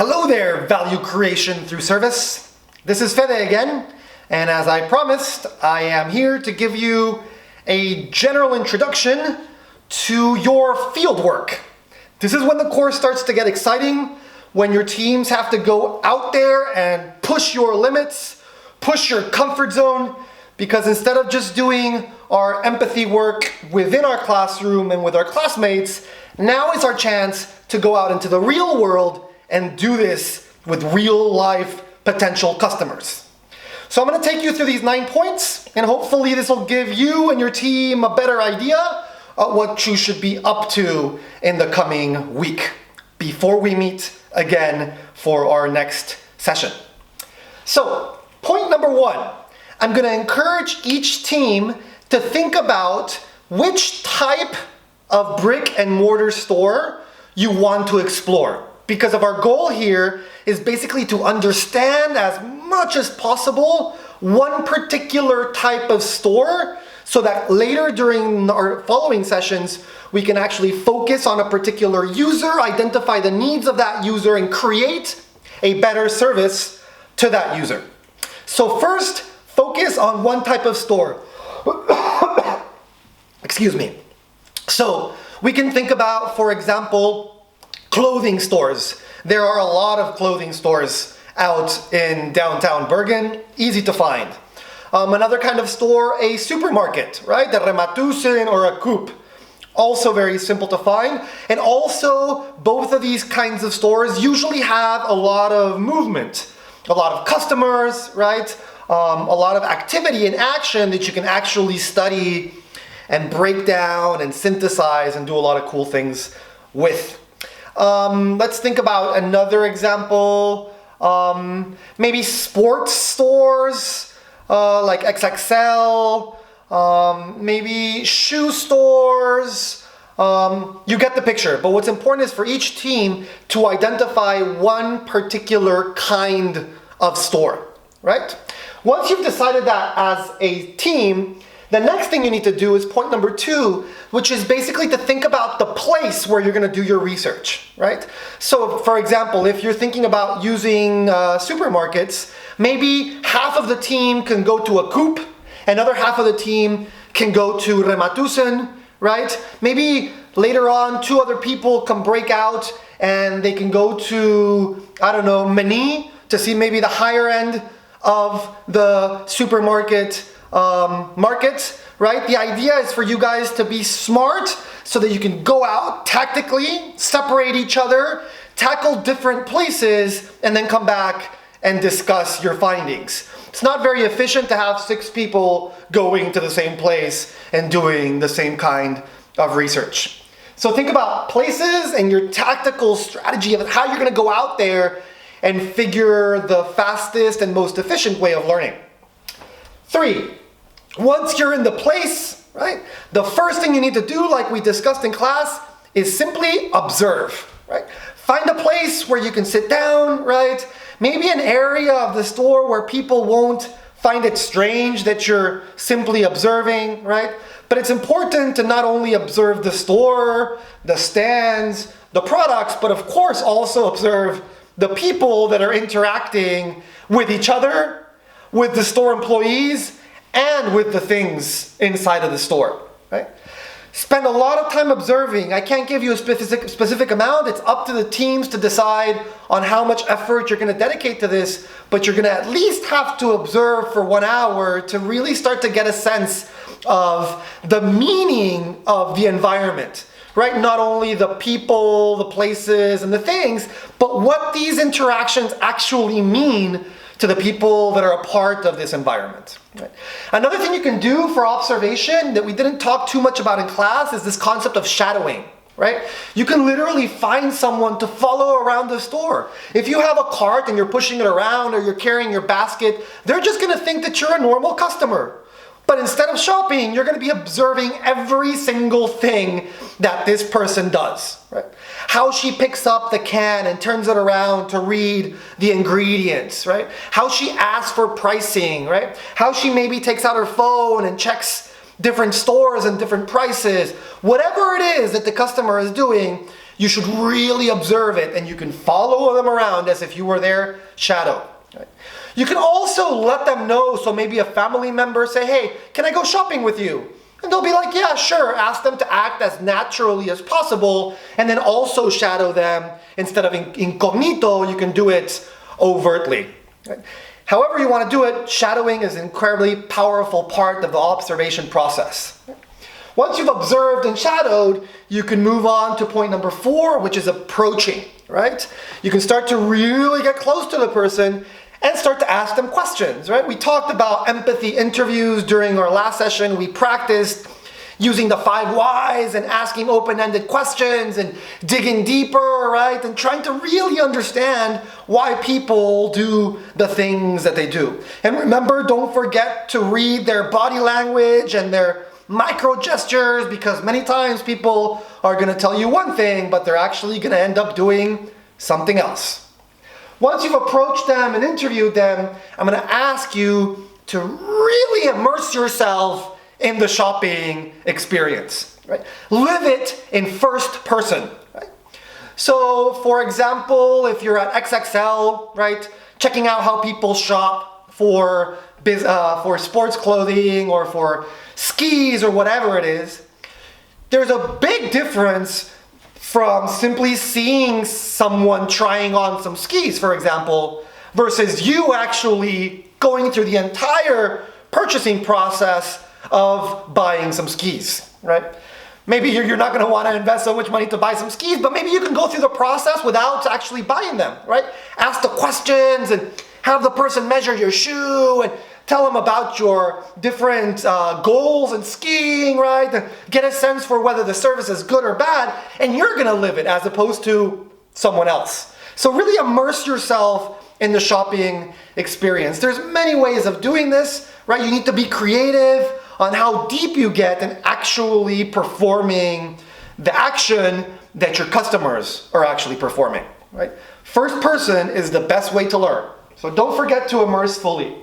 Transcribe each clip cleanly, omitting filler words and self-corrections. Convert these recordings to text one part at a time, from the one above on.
Hello there, value creation through service. This is Fede again, and as I promised, I am here to give you a general introduction to your fieldwork. This is when the course starts to get exciting, when your teams have to go out there and push your limits, push your comfort zone, because instead of just doing our empathy work within our classroom and with our classmates, now is our chance to go out into the real world and do this with real life potential customers. So I'm going to take you through these 9 points, and hopefully this will give you and your team a better idea of what you should be up to in the coming week before we meet again for our next session. So point number 1, I'm going to encourage each team to think about which type of brick and mortar store you want to explore. Because of our goal here is basically to understand as much as possible one particular type of store so that later during our following sessions, we can actually focus on a particular user, identify the needs of that user, and create a better service to that user. So first, focus on one type of store. Excuse me. So we can think about, for example, clothing stores. There are a lot of clothing stores out in downtown Bergen, easy to find. Another kind of store, a supermarket, right? A Rematusen or a Coop, also very simple to find. And also, both of these kinds of stores usually have a lot of movement, a lot of customers, right? A lot of activity and action that you can actually study and break down and synthesize and do a lot of cool things with. Let's think about another example. Maybe sports stores like XXL, maybe shoe stores. You get the picture. But what's important is for each team to identify one particular kind of store, right? Once you've decided that as a team, the next thing you need to do is point number 2, which is basically to think about the place where you're going to do your research, right? So, for example, if you're thinking about using supermarkets, maybe half of the team can go to a Coop, another half of the team can go to Rematusen, right? Maybe later on, 2 other people can break out and they can go to, I don't know, Meni to see maybe the higher end of the supermarket market, right? The idea is for you guys to be smart so that you can go out tactically, separate each other, tackle different places, and then come back and discuss your findings. It's not very efficient to have 6 people going to the same place and doing the same kind of research. So think about places and your tactical strategy of how you're going to go out there and figure the fastest and most efficient way of learning. 3, once you're in the place, right, the first thing you need to do, like we discussed in class, is simply observe, right? Find a place where you can sit down, right? Maybe an area of the store where people won't find it strange that you're simply observing, right? But it's important to not only observe the store, the stands, the products, but of course also observe the people that are interacting with each other, with the store employees, and with the things inside of the store, right? Spend a lot of time observing. I can't give you a specific amount. It's up to the teams to decide on how much effort you're going to dedicate to this, but you're going to at least have to observe for 1 hour to really start to get a sense of the meaning of the environment, right? Not only the people, the places, and the things, but what these interactions actually mean to the people that are a part of this environment. Right? Another thing you can do for observation that we didn't talk too much about in class is this concept of shadowing. Right? You can literally find someone to follow around the store. If you have a cart and you're pushing it around or you're carrying your basket, they're just going to think that you're a normal customer. But instead of shopping, you're going to be observing every single thing that this person does, right? How she picks up the can and turns it around to read the ingredients, right? How she asks for pricing, right? How she maybe takes out her phone and checks different stores and different prices. Whatever it is that the customer is doing, You should really observe it, and you can follow them around as if you were their shadow. Right? You can also let them know, so maybe a family member say, hey, can I go shopping with you? And they'll be like, yeah, sure. Ask them to act as naturally as possible, and then also shadow them. Instead of incognito, you can do it overtly. Right? However you want to do it, shadowing is an incredibly powerful part of the observation process. Once you've observed and shadowed, you can move on to point number 4, which is approaching, right? You can start to really get close to the person and start to ask them questions, right? We talked about empathy interviews during our last session. We practiced using the 5 whys and asking open-ended questions and digging deeper, right? And trying to really understand why people do the things that they do. And remember, don't forget to read their body language and their micro gestures, because many times people are going to tell you one thing, but they're actually going to end up doing something else. Once you've approached them and interviewed them, I'm going to ask you to really immerse yourself in the shopping experience. Right? Live it in first person. Right? So, for example, if you're at XXL, right, checking out how people shop for sports clothing or for skis or whatever it is, there's a big difference from simply seeing someone trying on some skis, for example, versus you actually going through the entire purchasing process of buying some skis, right? Maybe you're not going to want to invest so much money to buy some skis, but maybe you can go through the process without actually buying them, right? Ask the questions and have the person measure your shoe and tell them about your different goals in skiing, right? And get a sense for whether the service is good or bad, and you're going to live it as opposed to someone else. So really immerse yourself in the shopping experience. There's many ways of doing this, right? You need to be creative on how deep you get in actually performing the action that your customers are actually performing, right? First person is the best way to learn. So don't forget to immerse fully.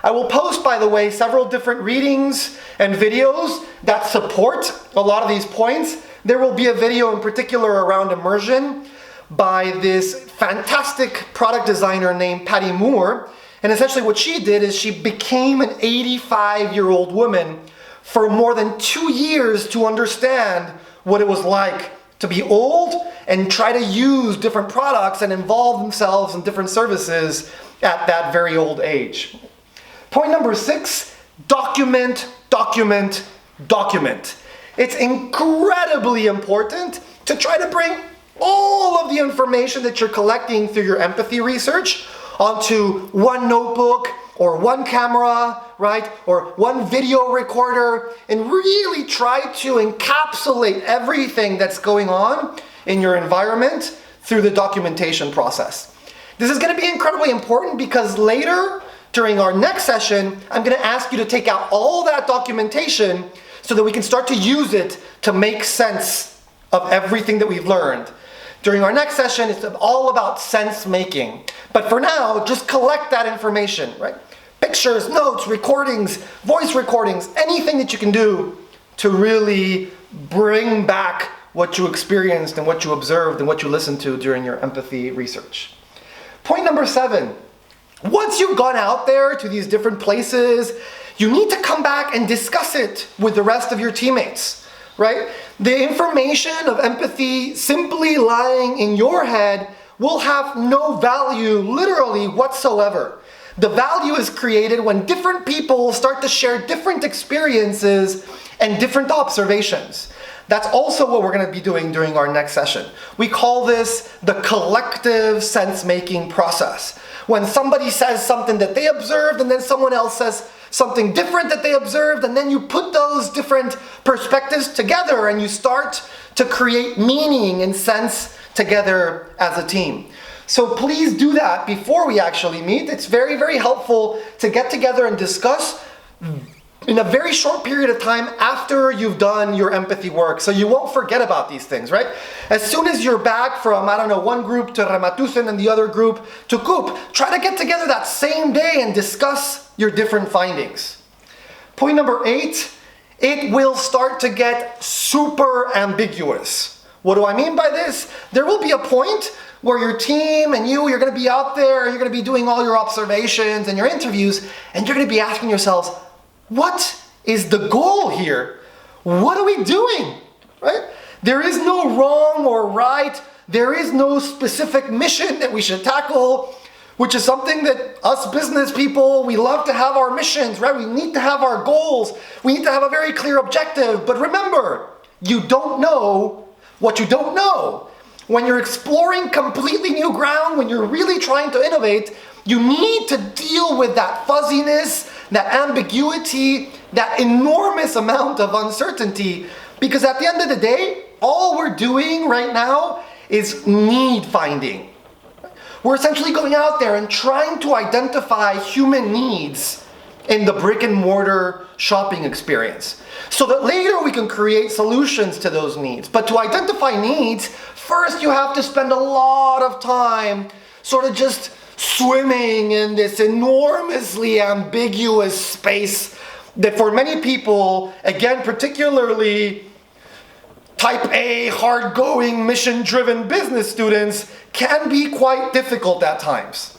I will post, by the way, several different readings and videos that support a lot of these points. There will be a video in particular around immersion by this fantastic product designer named Patty Moore. And essentially what she did is she became an 85-year-old woman for more than 2 years to understand what it was like to be old and try to use different products and involve themselves in different services at that very old age. Point number 6, document, document, document. It's incredibly important to try to bring all of the information that you're collecting through your empathy research onto one notebook or one camera, right? Or one video recorder, and really try to encapsulate everything that's going on in your environment through the documentation process. This is going to be incredibly important because later, during our next session, I'm going to ask you to take out all that documentation so that we can start to use it to make sense of everything that we've learned. During our next session, it's all about sense making. But for now, just collect that information, right? Pictures, notes, recordings, voice recordings, anything that you can do to really bring back what you experienced and what you observed and what you listened to during your empathy research. Point number 7. Once you've gone out there to these different places, you need to come back and discuss it with the rest of your teammates, right? The information of empathy simply lying in your head will have no value literally whatsoever. The value is created when different people start to share different experiences and different observations. That's also what we're going to be doing during our next session. We call this the collective sense-making process. When somebody says something that they observed and then someone else says something different that they observed, and then you put those different perspectives together and you start to create meaning and sense together as a team. So please do that before we actually meet. It's very, very helpful to get together and discuss in a very short period of time after you've done your empathy work, so you won't forget about these things, right? As soon as you're back from, one group to Ramatusen and the other group to Coop, try to get together that same day and discuss your different findings. Point number 8, it will start to get super ambiguous What do I mean by this? There will be a point where your team and you're going to be out there, you're going to be doing all your observations and your interviews, and you're going to be asking yourselves, what is the goal here? What are we doing? Right? There is no wrong or right. There is no specific mission that we should tackle, which is something that us business people, we love to have our missions, right? We need to have our goals. We need to have a very clear objective. But remember, you don't know what you don't know. When you're exploring completely new ground, when you're really trying to innovate, you need to deal with that fuzziness, that ambiguity, that enormous amount of uncertainty. Because at the end of the day, all we're doing right now is need finding. We're essentially going out there and trying to identify human needs in the brick and mortar shopping experience, so that later we can create solutions to those needs. But to identify needs, first you have to spend a lot of time sort of just swimming in this enormously ambiguous space that for many people, again, particularly type A, hard-going, mission-driven business students, can be quite difficult at times.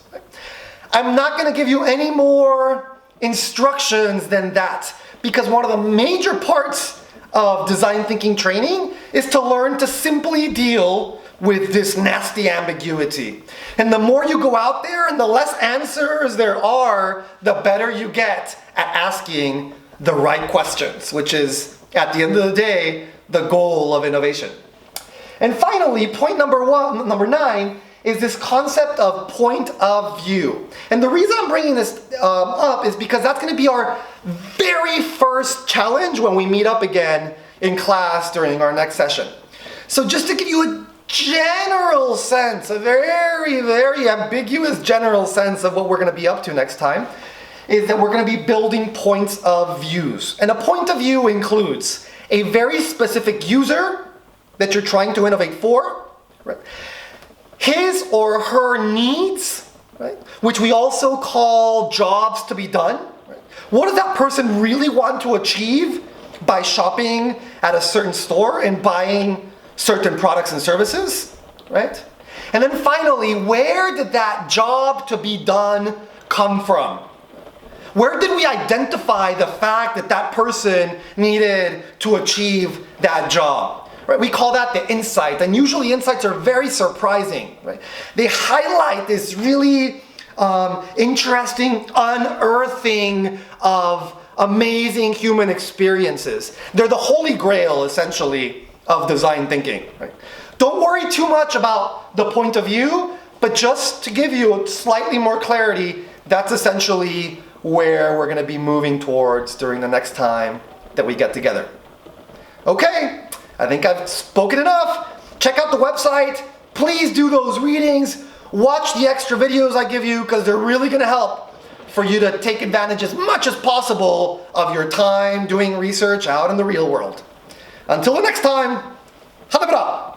I'm not going to give you any more instructions than that, because one of the major parts of design thinking training is to learn to simply deal with this nasty ambiguity. And the more you go out there and the less answers there are, the better you get at asking the right questions, which is, at the end of the day, the goal of innovation. And finally, point number 9, is this concept of point of view. And the reason I'm bringing this up is because that's going to be our very first challenge when we meet up again in class during our next session. So just to give you a general sense, a very, very ambiguous general sense of what we're going to be up to next time, is that we're going to be building points of views. And a point of view includes a very specific user that you're trying to innovate for, right? His or her needs, right? Which we also call jobs to be done. Right? What does that person really want to achieve by shopping at a certain store and buying certain products and services, right? And then finally, where did that job to be done come from? Where did we identify the fact that that person needed to achieve that job? Right? We call that the insight, and usually insights are very surprising. Right? They highlight this really interesting unearthing of amazing human experiences. They're the holy grail, essentially, of design thinking. Right? Don't worry too much about the point of view, but just to give you slightly more clarity, that's essentially where we're going to be moving towards during the next time that we get together. Okay, I think I've spoken enough. Check out the website. Please do those readings. Watch the extra videos I give you, because they're really going to help for you to take advantage as much as possible of your time doing research out in the real world. Until the next time, ha det bra!